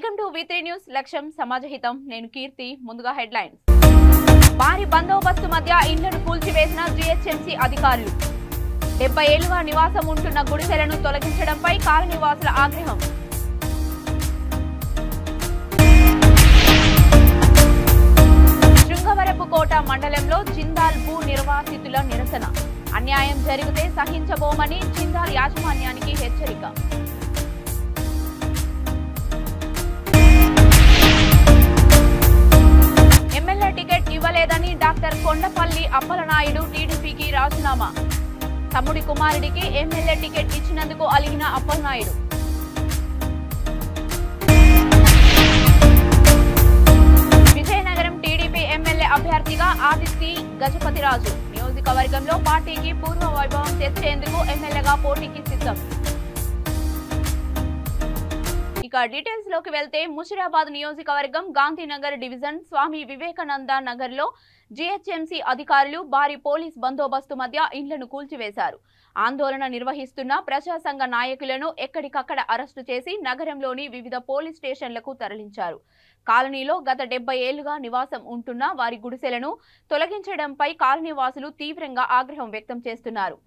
Welcome to V3 news. లక్ష్యం సమాజహితం. నేను కీర్తి. ముందుగా హెడ్లైన్స్. భారీ బందోబస్తు మధ్య ఇళ్లను కూల్చివేసిన GHMC అధికారులు. 70 ఏళ్లుగా నివాసం ఉంటున్న గుడిసెలను తొలగించడంపై కాలనీవాసుల ఆగ్రహం. శృంగవరపుకోట మండలంలో జిందాల్ భూ నిర్వాసితుల నిరసన. అన్యాయం జరిగితే సహించబోమని జిందాల్ యాజమాన్యానికి హెచ్చరిక. ఎమ్మెల్యే టికెట్ ఇవ్వలేదని డాక్టర్ కొండపల్లి అప్పలనాయుడు టీడీపీకి రాజీనామా. తమ్ముడి కుమారుడికి ఎమ్మెల్యే టికెట్ ఇచ్చినందుకు అలిగిన అప్పలనాయుడు. విజయనగరం టీడీపీ ఎమ్మెల్యే అభ్యర్థిగా ఆదిత్య గజపతిరాజు. నియోజకవర్గంలో పార్టీకి పూర్వ వైభవం తెచ్చేందుకు ఎమ్మెల్యేగా పోటీకి సిద్ధం. డీటెయిల్స్ లోకి వెళ్తే ముషిరాబాద్ నియోజకవర్గం గాంధీనగర్ డివిజన్ స్వామి వివేకానంద నగర్ లో GHMC అధికారులు భారీ పోలీస్ బందోబస్తు మధ్య ఇండ్లను కూల్చివేశారు. ఆందోళన నిర్వహిస్తున్న ప్రజా సంఘ నాయకులను ఎక్కడికక్కడ అరెస్టు చేసి నగరంలోని వివిధ పోలీస్ స్టేషన్లకు తరలించారు. కాలనీలో గత 70 ఏళ్లుగా నివాసం ఉంటున్న వారి గుడిసెలను తొలగించడంపై కాలనీవాసులు తీవ్రంగా ఆగ్రహం వ్యక్తం చేస్తున్నారు.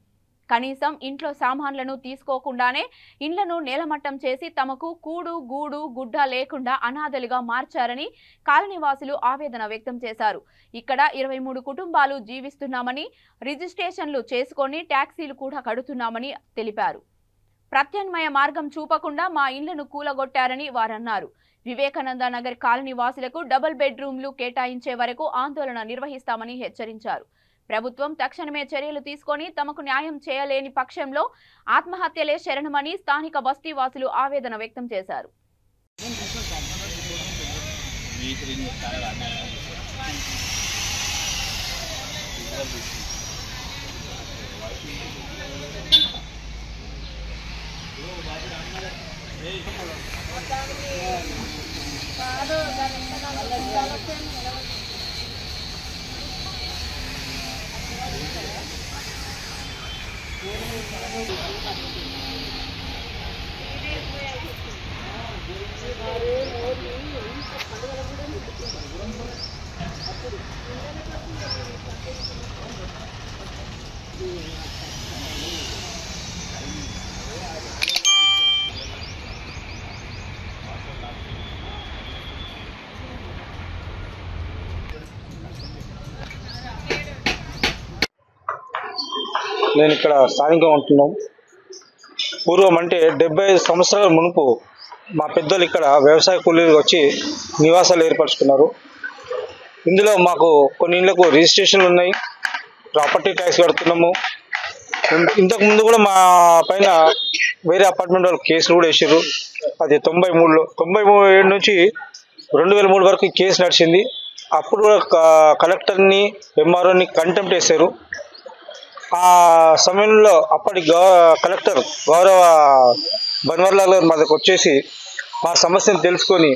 కనీసం ఇంట్లో సామాన్లను తీసుకోకుండానే ఇండ్లను నేలమట్టం చేసి తమకు కూడు గూడు గుడ్డ లేకుండా అనాథలుగా మార్చారని కాలనీవాసులు ఆవేదన వ్యక్తం చేశారు. ఇక్కడ 23 కుటుంబాలు జీవిస్తున్నామని, రిజిస్ట్రేషన్లు చేసుకొని ట్యాక్సీలు కూడా కడుతున్నామని తెలిపారు. ప్రత్యామ్నాయ మార్గం చూపకుండా మా ఇండ్లను కూలగొట్టారని వారన్నారు. వివేకానంద నగర్ కాలనీవాసులకు డబుల్ బెడ్రూమ్లు కేటాయించే వరకు ఆందోళన నిర్వహిస్తామని హెచ్చరించారు. ప్రభుత్వం తక్షణమే చర్యలు తీసుకొని తమకు న్యాయం చేయలేని పక్షంలో ఆత్మహత్యలే శరణమని స్థానిక బస్తీవాసులు ఆవేదన వ్యక్తం చేశారు. నేను ఇక్కడ స్థానికంగా ఉంటున్నాం. పూర్వం అంటే 75 సంవత్సరాల మునుపు మా పెద్దలు ఇక్కడ వ్యవసాయ కూలీలు వచ్చి నివాసాలు ఏర్పరచుకున్నారు. ఇందులో మాకు కొన్ని ఇళ్లకు రిజిస్ట్రేషన్లు ఉన్నాయి, ప్రాపర్టీ ట్యాక్స్ కడుతున్నాము. ఇంతకుముందు కూడా మా పైన వేరే అపార్ట్మెంట్ వాళ్ళు కేసులు కూడా వేసారు. అది 93లో 97 నుంచి 2003 వరకు కేసు నడిచింది. అప్పుడు కూడా కలెక్టర్ని MROని కంటెంప్ట్ వేశారు. ఆ సమయంలో అప్పటి కలెక్టర్ గౌరవ బన్వర్లాల్ గారు మా దగ్గరకు వచ్చేసి మా సమస్యను తెలుసుకొని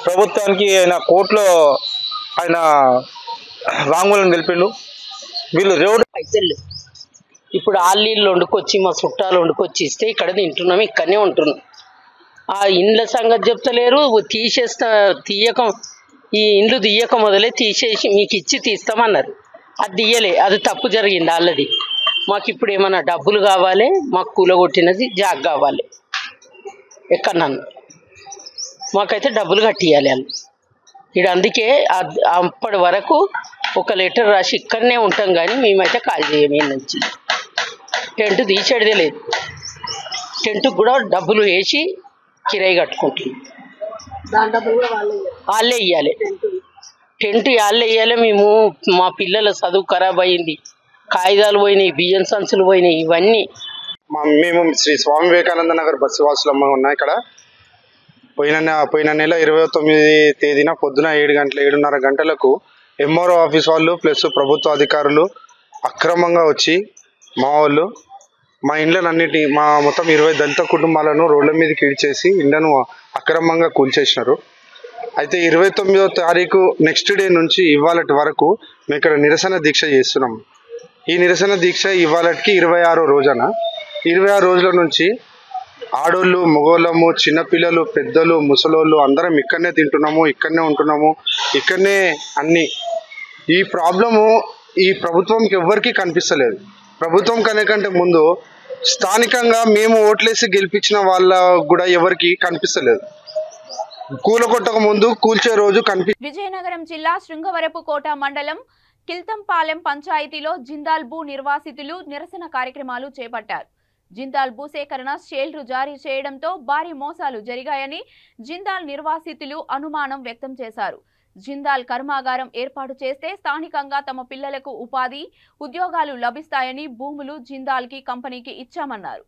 ప్రభుత్వానికి ఆయన కోర్టులో ఆయన వాంగ్మూలం తెలిపిండు. వీళ్ళు రోడ్డు పైసలు ఇప్పుడు ఆళ్ళీళ్ళు వండుకొచ్చి మా చుట్టాలు వండుకొచ్చి ఇస్తే ఇక్కడ తింటున్నాం, ఇక్కడనే ఉంటున్నాం. ఆ ఇండ్ల సంగతి చెప్తలేరు. ఈ ఇండ్లు తీయక మొదలే తీసేసి మీకు ఇచ్చి తీస్తామన్నారు. అది తీయలే, అది తప్పు జరిగింది వాళ్ళది. మాకు ఇప్పుడు ఏమన్నా డబ్బులు కావాలి, మాకు కూలగొట్టినది జాగ్ కావాలి. ఎక్కడన్నా మాకైతే డబ్బులు కట్టియాలి వాళ్ళు. ఇక్కడ అందుకే అప్పటి వరకు ఒక లెటర్ రాసి ఇక్కడనే ఉంటాం, కానీ మేమైతే కాల్ చేయమే నుంచి టెంట్ తీసేదే లేదు. టెంట్కి కూడా డబ్బులు వేసి కిరాయి కట్టుకుంటున్నాం. వాళ్ళే ఇవ్వాలి, టెంట్ వాళ్ళే ఇవ్వాలి. మేము మా పిల్లల చదువు ఖరాబ్ అయింది, కాగితాలు పోయినాయి, బియ్యం సంచులు పోయినాయి. ఇవన్నీ మేము శ్రీ స్వామి వివేకానంద నగర్ బస్సు వాసులమ్మ ఉన్నాం. ఇక్కడ పోయిన నెల 29 తేదీన పొద్దున 7:30 గంటలకు MRO ఆఫీస్ వాళ్ళు ప్లస్ ప్రభుత్వ అధికారులు అక్రమంగా వచ్చి మా వాళ్ళు మా ఇండ్లన్నిటి మా మొత్తం 20 దళిత కుటుంబాలను రోడ్ల మీదకి ఈడ్చేసి ఇండ్లను అక్రమంగా కూల్చేసినారు. అయితే 29వ తారీఖు నెక్స్ట్ డే నుంచి ఇవాళటి వరకు మేము ఇక్కడ నిరసన దీక్ష చేస్తున్నాం. ఈ నిరసన దీక్ష ఇవాళకి 26వ రోజున 26 రోజుల నుంచి ఆడోళ్ళు మగోళ్ళము చిన్నపిల్లలు పెద్దలు ముసలోళ్ళు అందరం ఇక్కడనే తింటున్నాము, ఇక్కడనే ఉంటున్నాము, ఇక్కడనే అన్ని. ఈ ప్రాబ్లము ఈ ప్రభుత్వంకి ఎవ్వరికీ కనిపిస్తలేదు. ప్రభుత్వం కంటే ముందు స్థానికంగా మేము ఓట్లేసి గెలిపించిన వాళ్ళ కూడా ఎవరికి కనిపిస్తలేదు. కూలగొట్టక ముందు కూల్చే రోజు విజయనగరం జిల్లా శృంగవరపుకోట మండలం కిల్తంపాలెం పంచాయతీలో జిందాల్ భూ నిర్వాసితులు నిరసన కార్యక్రమాలు చేపట్టారు. జిందాల్ భూసేకరణ షేర్లు జారీ చేయడంతో భారీ మోసాలు జరిగాయని జిందాల్ నిర్వాసితులు అనుమానం వ్యక్తం చేశారు. జిందాల్ కర్మాగారం ఏర్పాటు చేస్తే స్థానికంగా తమ పిల్లలకు ఉపాధి, ఉద్యోగాలు లభిస్తాయని భూములు జిందాల్కి కంపెనీకి ఇచ్చామన్నారు.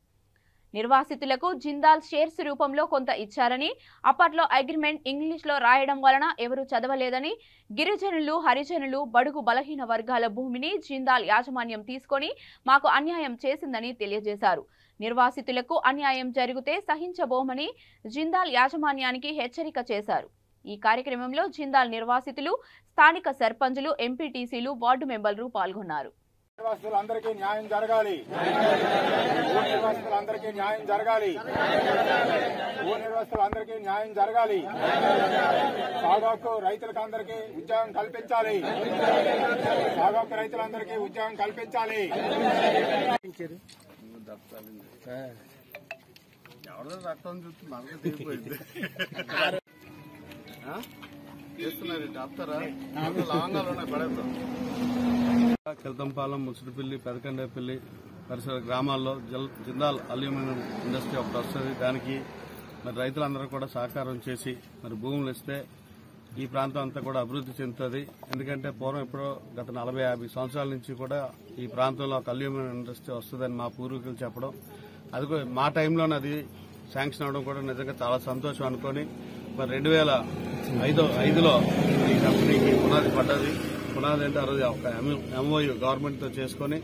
నిర్వాసితులకు జిందాల్ షేర్స్ రూపంలో కొంత ఇచ్చారని, అప్పట్లో అగ్రిమెంట్ ఇంగ్లీష్లో రాయడం వలన ఎవరూ చదవలేదని, గిరిజనులు, హరిజనులు, బడుగు బలహీన వర్గాల భూమిని జిందాల్ యాజమాన్యం తీసుకొని మాకు అన్యాయం చేసిందని తెలియజేశారు. నిర్వాసితులకు అన్యాయం జరిగితే సహించబోమని జిందాల్ యాజమాన్యానికి హెచ్చరిక చేశారు. ఈ కార్యక్రమంలో జిందాల్ నిర్వాసితులు, స్థానిక సర్పంచులు, ఎంపీటీసీలు, వార్డు మెంబర్లు పాల్గొన్నారు. నిర్వాసితులందరికీ న్యాయం జరగాలి. నిర్వాసితులందరికీ న్యాయం జరగాలి. నిర్వాసితులందరికీ న్యాయం జరగాలి. సాగుకు రైతులకు అందరికీ ఉద్యోగం కల్పించాలి. సాగుకు రైతులందరికీ ఉద్యోగం కల్పించాలి. ఎవరో రక్తం చూసి మనకు తెలిపోయింది చేస్తున్నారు. డాక్టరా లవంగాలు ఉన్నాయి పడేద్దాం. కిల్తంపాలెం, ముసుడిపల్లి, పెదకండేపల్లి పరిసర గ్రామాల్లో జిందాల్ అల్యూమినియం ఇండస్ట్రీ ఒకటి వస్తుంది. దానికి మరి రైతులందరూ కూడా సహకారం చేసి మరి భూములు ఇస్తే ఈ ప్రాంతం అంతా కూడా అభివృద్ధి చెందుతుంది. ఎందుకంటే పూర్వం ఎప్పుడో గత 40-50 సంవత్సరాల నుంచి కూడా ఈ ప్రాంతంలో ఒక అల్యూమినియం ఇండస్ట్రీ వస్తుందని మా పూర్వీకులు చెప్పడం, అది మా టైంలోనే అది శాంక్షన్ అవడం కూడా నిజంగా చాలా సంతోషం అనుకొని మరి 2005లో ఈ కంపెనీకి పునాది పడ్డది. పునాది అంటే ఆ రోజు ఒక ఎంఓయూ గవర్నమెంట్తో చేసుకుని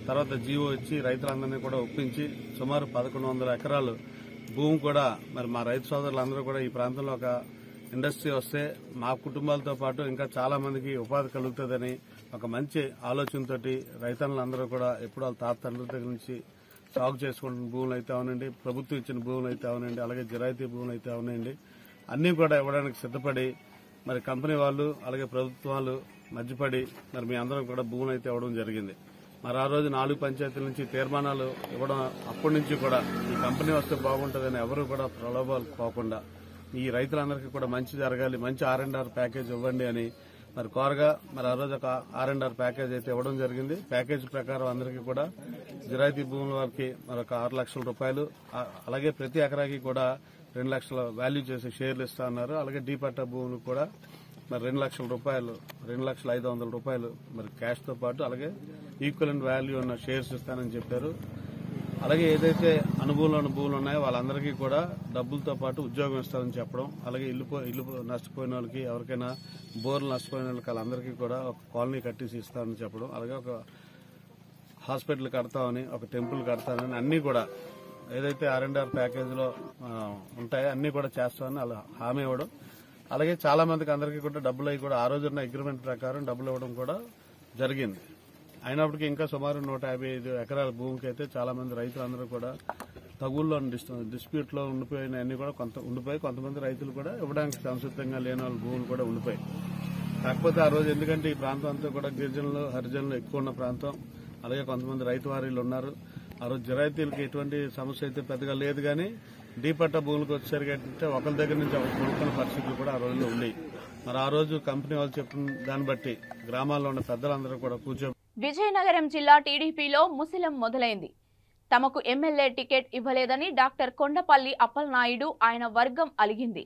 తర్వాత జీవో ఇచ్చి రైతులందరినీ కూడా ఒప్పించి సుమారు 1100 ఎకరాలు భూమి కూడా మరి మా రైతు సోదరులందరూ కూడా ఈ ప్రాంతంలో ఒక ఇండస్ట్రీ వస్తే మా కుటుంబాలతో పాటు ఇంకా చాలా మందికి ఉపాధి కలుగుతుందని ఒక మంచి ఆలోచనతోటి రైతన్నులందరూ కూడా ఎప్పుడు వాళ్ళ తాత తండ్రుల దగ్గర నుంచి సాగు చేసుకుంటున్న భూములు అయితే అవునండి, ప్రభుత్వం ఇచ్చిన భూములు అయితే అవునండి, అలాగే జిరాయితీ భూములు అయితే అవునండి, అన్నీ కూడా ఇవ్వడానికి సిద్ధపడి మరి కంపెనీ వాళ్ళు అలాగే ప్రభుత్వాలు మధ్యపడి మరి మీ అందరం కూడా భూములు అయితే ఇవ్వడం జరిగింది. మరి ఆ రోజు 4 పంచాయతీల నుంచి తీర్మానాలు ఇవ్వడం, అప్పటి నుంచి కూడా ఈ కంపెనీ వస్తే బాగుంటుందని ఎవరు కూడా ప్రలోభాలు పోకుండా ఈ రైతులందరికీ కూడా మంచి జరగాలి, మంచి R&R ప్యాకేజ్ ఇవ్వండి అని మరి కోరగా మరి ఆ రోజు ఒక R&R ప్యాకేజ్ అయితే ఇవ్వడం జరిగింది. ప్యాకేజ్ ప్రకారం అందరికీ కూడా జిరాయితీ భూముల వారికి మరొక 6 లక్షల రూపాయలు, అలాగే ప్రతి ఎకరాకి కూడా 2 లక్షల వాల్యూ చేసి షేర్లు ఇస్తా అన్నారు. అలాగే డీ పట్టా భూములు కూడా మరి 2 లక్షల రూపాయలు, 2,500,000 రూపాయలు మరి క్యాష్ తో పాటు అలాగే ఈక్వలెంట్ వాల్యూ ఉన్న షేర్స్ ఇస్తానని చెప్పారు. అలాగే ఏదైతే అనుభవంలో భూములు ఉన్నాయో వాళ్ళందరికీ కూడా డబ్బులతో పాటు ఉద్యోగం ఇస్తామని చెప్పడం, అలాగే ఇల్లు నష్టపోయిన వాళ్ళకి, ఎవరికైనా బోర్లు నష్టపోయిన వాళ్ళకి వాళ్ళందరికీ కూడా ఒక కాలనీ కట్టేసి ఇస్తామని చెప్పడం, అలాగే ఒక హాస్పిటల్ కడతామని, ఒక టెంపుల్ కడతామని, అన్ని కూడా ఏదైతే R&R ప్యాకేజీలో ఉంటాయో అన్ని కూడా చేస్తామని అలా హామీ ఇవ్వడం, అలాగే చాలా మందికి అందరికీ కూడా డబ్బులు అవి కూడా ఆ రోజున్న అగ్రిమెంట్ ప్రకారం డబ్బులు ఇవ్వడం కూడా జరిగింది. అయినప్పటికీ ఇంకా సుమారు 155 ఎకరాల భూమికి అయితే చాలా మంది రైతులందరూ కూడా తగుల్లో డిస్ప్యూట్ లో ఉండిపోయిన అన్ని కూడా ఉండిపోయి కొంతమంది రైతులు కూడా ఇవ్వడానికి సంసిద్ధంగా లేని వాళ్ళ భూములు కూడా ఉండిపోయి. కాకపోతే ఆ రోజు ఎందుకంటే ఈ ప్రాంతం అంతా కూడా గిరిజనులు, హరిజనులు ఎక్కువ ఉన్న ప్రాంతం, అలాగే కొంతమంది రైతు వారీలు ఉన్నారు. ఆ రోజు జిరాయితీలకి ఎటువంటి సమస్య అయితే పెద్దగా లేదు. కానీ డీ పట్టా భూములకు వచ్చేసరికి ఏంటంటే ఒకరి దగ్గర నుంచి ఒక కొనుక్కున్న పరిస్థితులు కూడా ఆ రోజుల్లో ఉన్నాయి. మరి ఆ రోజు కంపెనీ వాళ్ళు చెప్పిన దాన్ని బట్టి గ్రామాల్లో ఉన్న పెద్దలందరూ కూడా విజయనగరం జిల్లా టీడీపీలో ముసలం మొదలైంది. తమకు ఎమ్మెల్యే టికెట్ ఇవ్వలేదని డాక్టర్ కొండపల్లి అప్పలనాయుడు ఆయన వర్గం అలిగింది.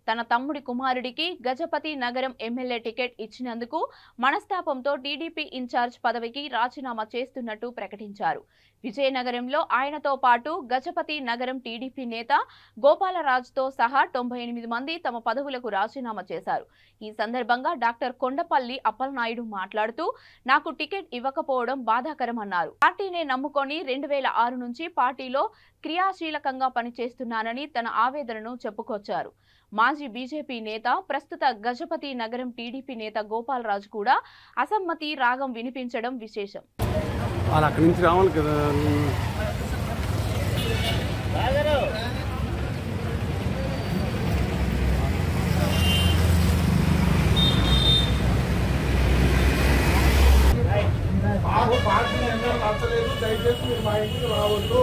తన తమ్ముడి కుమారుడికి గజపతి నగరం ఎమ్మెల్యే టికెట్ ఇచ్చినందుకు మనస్తాపంతో టీడీపీ ఇన్ఛార్జ్ పదవికి రాజీనామా చేస్తున్నట్టు ప్రకటించారు. విజయనగరంలో ఆయనతో పాటు గజపతి నగరం టీడీపీ నేత గోపాలరాజుతో సహా 98 మంది తమ పదవులకు రాజీనామా చేశారు. ఈ సందర్భంగా డాక్టర్ కొండపల్లి అప్పలనాయుడు మాట్లాడుతూ, నాకు టికెట్ ఇవ్వకపోవడం బాధాకరమన్నారు. పార్టీనే నమ్ముకొని 2006 నుంచి పార్టీలో క్రియాశీలకంగా పనిచేస్తున్నానని తన ఆవేదనను చెప్పుకొచ్చారు. మాజీ బీజేపీ నేత, ప్రస్తుత గజపతి నగరం టీడీపీ నేత గోపాలరాజు కూడా అసమ్మతి రాగం వినిపించడం విశేషం. వాళ్ళు అక్కడి నుంచి రావాలి కదా. బయటికి రావద్దు.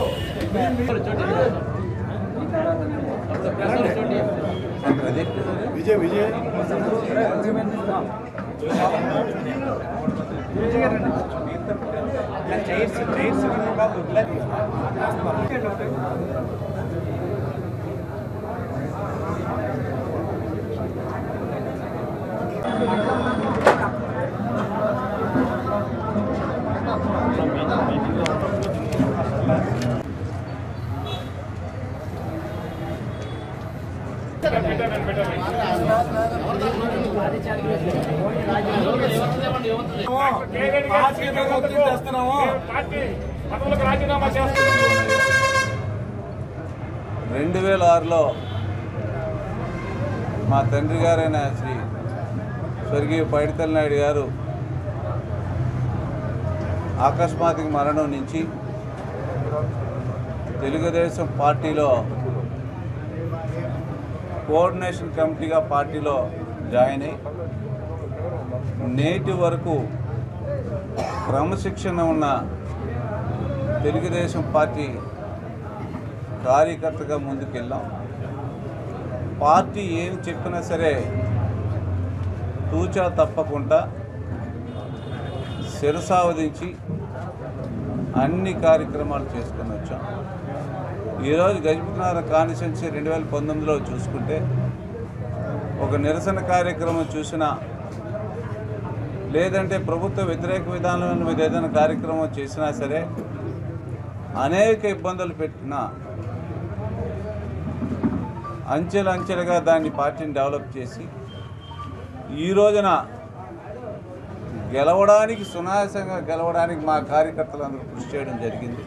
విజయ్ విజయ్ రాజీనామా చేస్తున్నాము. 2006లో మా తండ్రి గారైన శ్రీ స్వర్గీయ పైడితల్లి నాయుడు గారు ఆకస్మాత్తుగా మరణం నుంచి తెలుగుదేశం పార్టీలో కోఆర్డినేషన్ కమిటీగా పార్టీలో జాయిన్ అయ్యి నేటి వరకు క్రమశిక్షణ ఉన్న తెలుగుదేశం పార్టీ కార్యకర్తగా ముందుకెళ్ళాం. పార్టీ ఏం చెప్పినా సరే తూచా తప్పకుండా శిరసావధించి అన్ని కార్యక్రమాలు చేసుకొని వచ్చాం. ఈరోజు గజపతినగరం కాన్స్టిట్యున్సీ 2019లో చూసుకుంటే ఒక నిరసన కార్యక్రమం చూసినా లేదంటే ప్రభుత్వ వ్యతిరేక విధానం మీద ఏదైనా కార్యక్రమం చేసినా సరే అనేక ఇబ్బందులు పెట్టినా అంచెలంచెలుగా దాన్ని పార్టీని డెవలప్ చేసి ఈ రోజున గెలవడానికి సునాయాసంగా గెలవడానికి మా కార్యకర్తలందరూ కృషి చేయడం జరిగింది.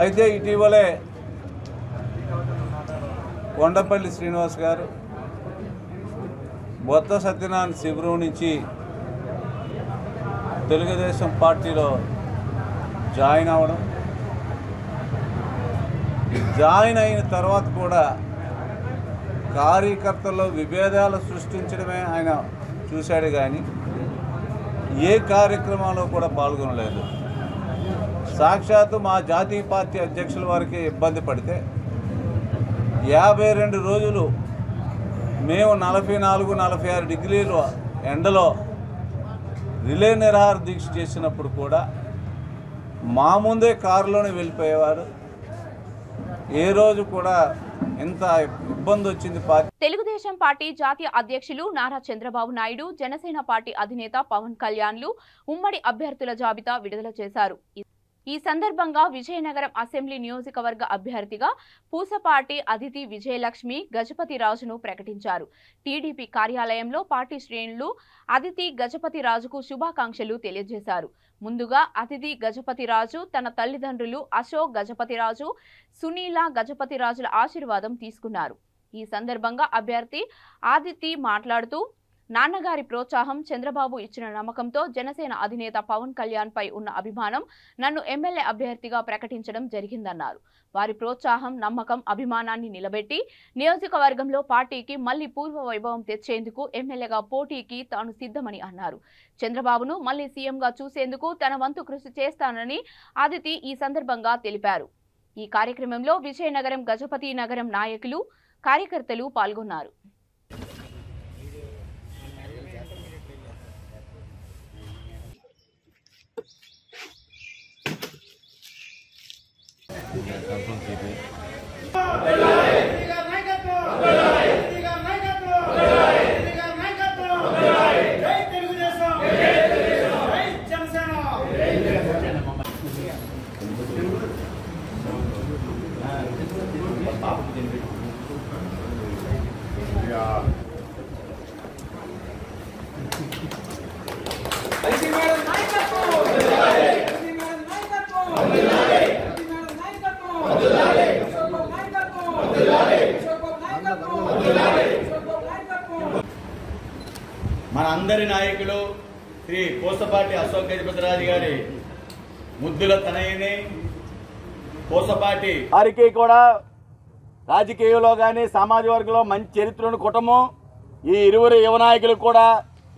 అయితే ఇటీవలే కొండపల్లి శ్రీనివాస్ గారు బొత్స సత్యనారాయణ శిబిరం నుంచి తెలుగుదేశం పార్టీలో జాయిన్ అవ్వడం, జాయిన్ అయిన తర్వాత కూడా కార్యకర్తల్లో విభేదాలు సృష్టించడమే ఆయన చూశాడు కానీ ఏ కార్యక్రమంలో కూడా పాల్గొనలేదు. సాక్షాత్తు మా జాతీయ పార్టీ అధ్యక్షుల వారికి ఇబ్బంది పడితే 52 రోజులు మేము 44-46 డిగ్రీల ఎండలో రిలే నిరాహార దీక్ష చేసినప్పుడు కూడా మా ముందే కారులోనే వెళ్ళిపోయేవారు. ఏ రోజు కూడా ఎంత ఇబ్బంది వచ్చింది పార్టీ. తెలుగుదేశం పార్టీ జాతీయ అధ్యక్షులు నారా చంద్రబాబు నాయుడు, జనసేన పార్టీ అధినేత పవన్ కళ్యాణ్లు ఉమ్మడి అభ్యర్థుల జాబితా విడుదల చేశారు. ఈ సందర్భంగా విజయనగరం అసెంబ్లీ నియోజకవర్గ అభ్యర్థిగా పూసపాటి అదితి విజయలక్ష్మి గజపతిరాజును ప్రకటించారు. టీడీపీ కార్యాలయంలో పార్టీ శ్రేణులు అదితి గజపతిరాజుకు శుభాకాంక్షలు తెలియజేశారు. ముందుగా అతిథి గజపతిరాజు తన తల్లిదండ్రులు అశోక్ గజపతిరాజు, సునీల గజపతిరాజుల ఆశీర్వాదం తీసుకున్నారు. ఈ సందర్భంగా అభ్యర్థి ఆదితి మాట్లాడుతూ, నాన్నగారి ప్రోత్సాహం, చంద్రబాబు ఇచ్చిన నమ్మకంతో జనసేన అధినేత పవన్ కళ్యాణ్ పై ఉన్న అభిమానం నన్ను ఎమ్మెల్యే అభ్యర్థిగా ప్రకటించడం జరిగిందన్నారు. వారి ప్రోత్సాహం, నమ్మకం, అభిమానాన్ని నిలబెట్టి నియోజకవర్గంలో పార్టీకి మళ్లీ పూర్వ వైభవం తెచ్చేందుకు ఎమ్మెల్యేగా పోటీకి తాను సిద్ధమని అన్నారు. చంద్రబాబును మళ్లీ సీఎంగా చూసేందుకు తన వంతు కృషి చేస్తానని ఆదితి ఈ సందర్భంగా తెలిపారు. ఈ కార్యక్రమంలో విజయనగరం గజపతి నగరం నాయకులు, కార్యకర్తలు పాల్గొన్నారు. మనందరి నాయకులు శ్రీ పూసపాటి అశోక్ గజపతిరాజు గారి ముద్దుల తనయుని పూసపాటి వారికి కూడా రాజకీయంలో కానీ సమాజ వర్గంలో మంచి చరిత్రను కుటుంబం. ఈ ఇరువురు యువ నాయకులు కూడా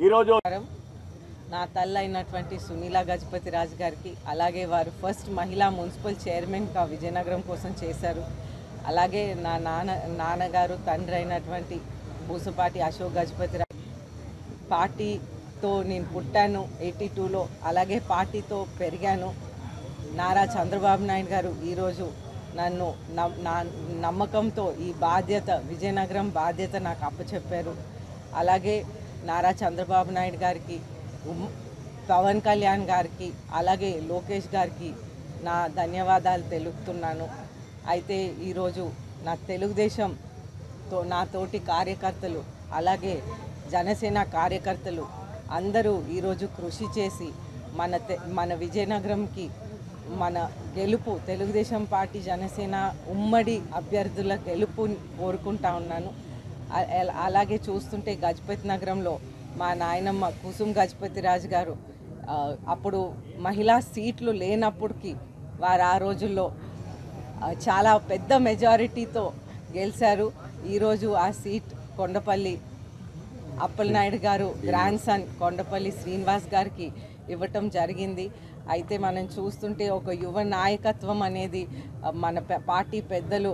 ఈరోజు నా తల్లి అయినటువంటి సునీల గజపతి రాజు గారికి, అలాగే వారు ఫస్ట్ మహిళా మున్సిపల్ చైర్మన్గా విజయనగరం కోసం చేశారు. అలాగే నా నాన్నగారు తండ్రి అయినటువంటి పూసపాటి అశోక్ గజపతి రాజు, పార్టీతో నేను పుట్టాను 82లో, అలాగే పార్టీతో పెరిగాను. నారా చంద్రబాబు నాయుడు గారు ఈరోజు నన్ను నమ్మకంతో ఈ బాధ్యత, విజయనగరం బాధ్యత నాకు అప్పచెప్పారు. అలాగే నారా చంద్రబాబు నాయుడు గారికి, పవన్ కళ్యాణ్ గారికి, అలాగే లోకేష్ గారికి నా ధన్యవాదాలు తెలుపుతున్నాను. అయితే ఈరోజు నా తెలుగుదేశంతో నా తోటి కార్యకర్తలు, అలాగే జనసేన కార్యకర్తలు అందరూ ఈరోజు కృషి చేసి మన విజయనగరంకి మన గెలుపు, తెలుగుదేశం పార్టీ జనసేన ఉమ్మడి అభ్యర్థుల గెలుపు కోరుకుంటా ఉన్నాను. అలాగే చూస్తుంటే గజపతి నగరంలో మా నాయనమ్మ కుసుమ్ గజపతి రాజు గారు అప్పుడు మహిళా సీట్లు లేనప్పటికీ వారు ఆ రోజుల్లో చాలా పెద్ద మెజారిటీతో గెలిచారు. ఈరోజు ఆ సీట్ కొండపల్లి అప్పలనాయుడు గారు గ్రాండ్ సన్ కొండపల్లి శ్రీనివాస్ గారికి ఇవ్వటం జరిగింది. అయితే మనం చూస్తుంటే ఒక యువ నాయకత్వం అనేది మన పార్టీ పెద్దలు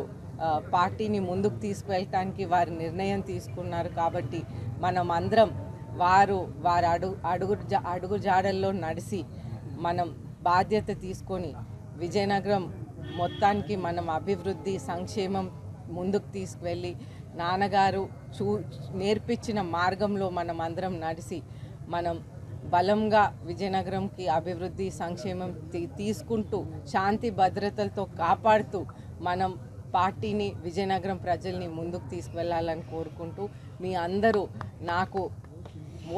పార్టీని ముందుకు తీసుకువెళ్ళటానికి వారి నిర్ణయం తీసుకున్నారు. కాబట్టి మనం అందరం వారు అడుగు జాడల్లో నడిచి మనం బాధ్యత తీసుకొని విజయనగరం మొత్తానికి మనం అభివృద్ధి, సంక్షేమం ముందుకు తీసుకువెళ్ళి నాన్నగారు నేర్పించిన మార్గంలో మనం అందరం నడిచి మనం బలంగా విజయనగరంకి అభివృద్ధి, సంక్షేమం తీసుకుంటూ శాంతి భద్రతలతో కాపాడుతూ మనం పార్టీని, విజయనగరం ప్రజల్ని ముందుకు తీసుకువెళ్ళాలని కోరుకుంటూ మీ అందరూ నాకు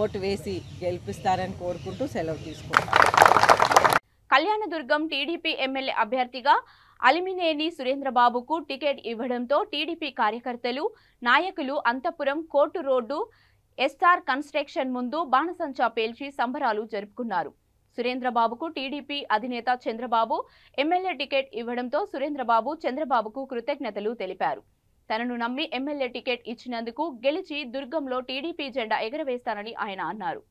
ఓటు వేసి గెలిపిస్తారని కోరుకుంటూ సెలవు తీసుకుంటాను. కళ్యాణదుర్గం టీడీపీ ఎమ్మెల్యే అభ్యర్థిగా అలిమినేని సురేంద్రబాబుకు టికెట్ ఇవ్వడంతో టీడీపీ కార్యకర్తలు, నాయకులు Anantapuram court road SR construction ముందు బాణసంచా పేల్చి సంబరాలు జరుపుకున్నారు. సురేంద్రబాబుకు టీడీపీ అధినేత చంద్రబాబు ఎమ్మెల్యే టికెట్ ఇవ్వడంతో సురేంద్రబాబు చంద్రబాబుకు కృతజ్ఞతలు తెలిపారు. తనను నమ్మి ఎమ్మెల్యే టికెట్ ఇచ్చినందుకు గెలిచి దుర్గంలో టీడీపీ జెండా ఎగరవేస్తానని ఆయన అన్నారు.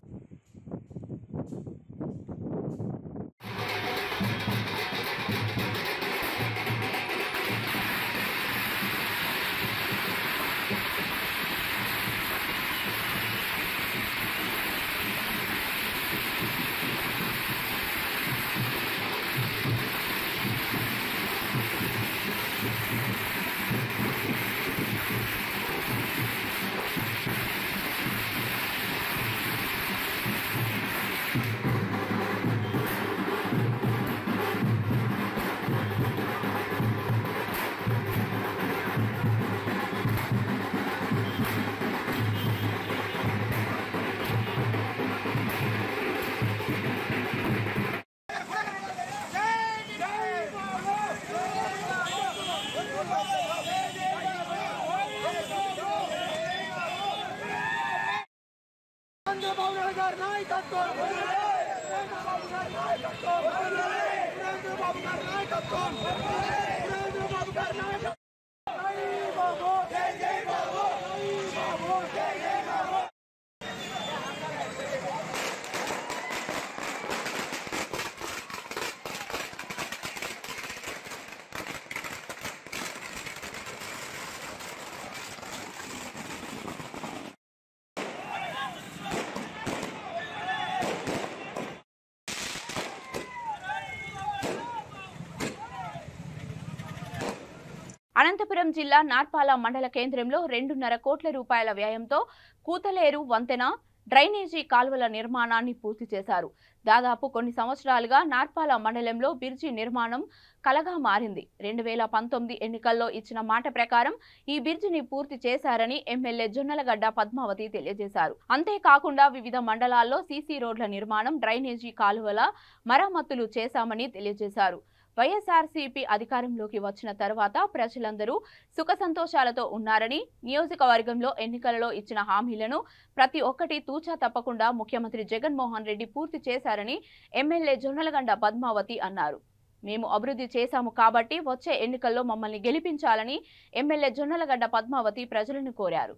అనంతపురం జిల్లా నార్పాల మండల కేంద్రంలో 2.5 కోట్ల రూపాయల వ్యయంతో కూతలేరు వంతెన, డ్రైనేజీ కాల్వల నిర్మాణాన్ని పూర్తి చేశారు. దాదాపు కొన్ని సంవత్సరాలుగా నార్పాల మండలంలో బ్రిడ్జి నిర్మాణం కలగా మారింది. 2019 ఎన్నికల్లో ఇచ్చిన మాట ప్రకారం ఈ బ్రిడ్జిని పూర్తి చేశారని ఎమ్మెల్యే జొన్నలగడ్డ పద్మావతి తెలియజేశారు. అంతేకాకుండా వివిధ మండలాల్లో సీసీ రోడ్ల నిర్మాణం, డ్రైనేజీ కాలువల మరమ్మతులు చేశామని తెలియజేశారు. వైఎస్ఆర్సీపీ అధికారంలోకి వచ్చిన తర్వాత ప్రజలందరూ సుఖ సంతోషాలతో ఉన్నారని, నియోజకవర్గంలో ఎన్నికలలో ఇచ్చిన హామీలను ప్రతి ఒక్కటి తూచా తప్పకుండా ముఖ్యమంత్రి జగన్మోహన్ రెడ్డి పూర్తి చేశారని ఎమ్మెల్యే జొన్నలగడ్డ పద్మావతి అన్నారు. మేము అభివృద్ధి చేశాము కాబట్టి వచ్చే ఎన్నికల్లో మమ్మల్ని గెలిపించాలని ఎమ్మెల్యే జొన్నలగడ్డ పద్మావతి ప్రజలను కోరారు.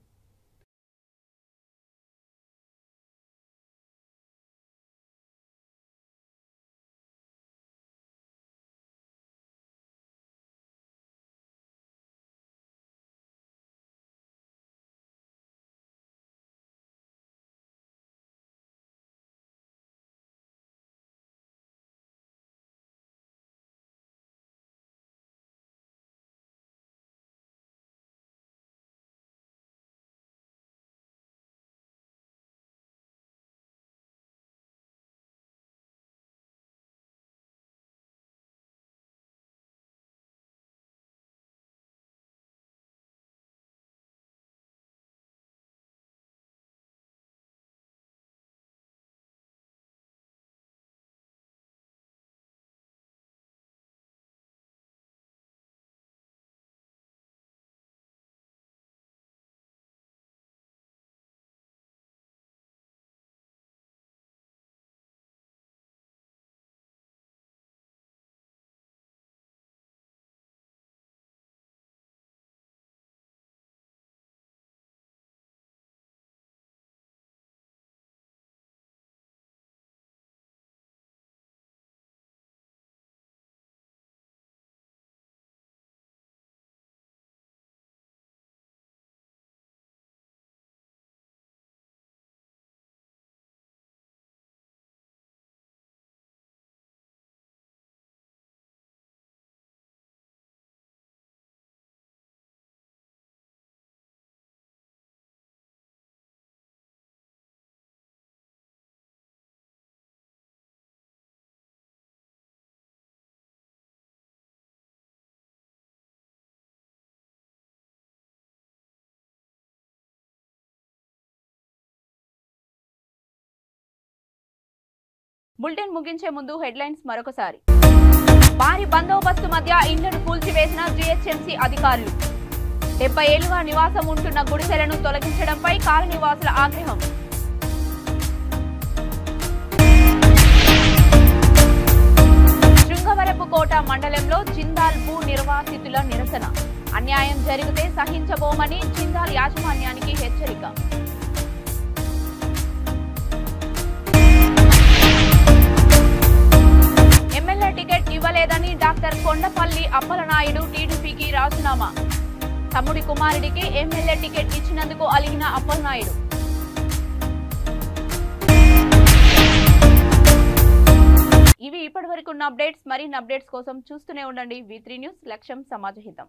బులెటిన్ ముగించే ముందు హెడ్లైన్స్ మరొకసారి. భారీ బందోబస్తు మధ్య ఇళ్లను కూల్చివేసిన జీహెచ్ఎంసీ అధికారులు. 70 ఏళ్లుగా నివాసం ఉంటున్న గుడిసెలను తొలగించడంపై కాలనీవాసుల ఆగ్రహం. శృంగవరపుకోట మండలంలో జిందాల్ భూ నిర్వాసితుల నిరసన. అన్యాయం జరిగితే సహించబోమని జిందాల్ యాజమాన్యానికి హెచ్చరిక. ఎమ్మెల్యే టికెట్ ఇవ్వలేదని డాక్టర్ కొండపల్లి అప్పలనాయుడు టీడీపీకి రాజీనామా. తమ్ముడి కుమారుడికి ఎమ్మెల్యే టికెట్ ఇచ్చినందుకు అలిగిన అప్పలనాయుడు. ఇవి ఇప్పటివరకు ఉన్న అప్డేట్స్. మరిన్ని అప్డేట్స్ కోసం చూస్తూనే ఉండండి V3 న్యూస్. లక్ష్యం సమాజహితం.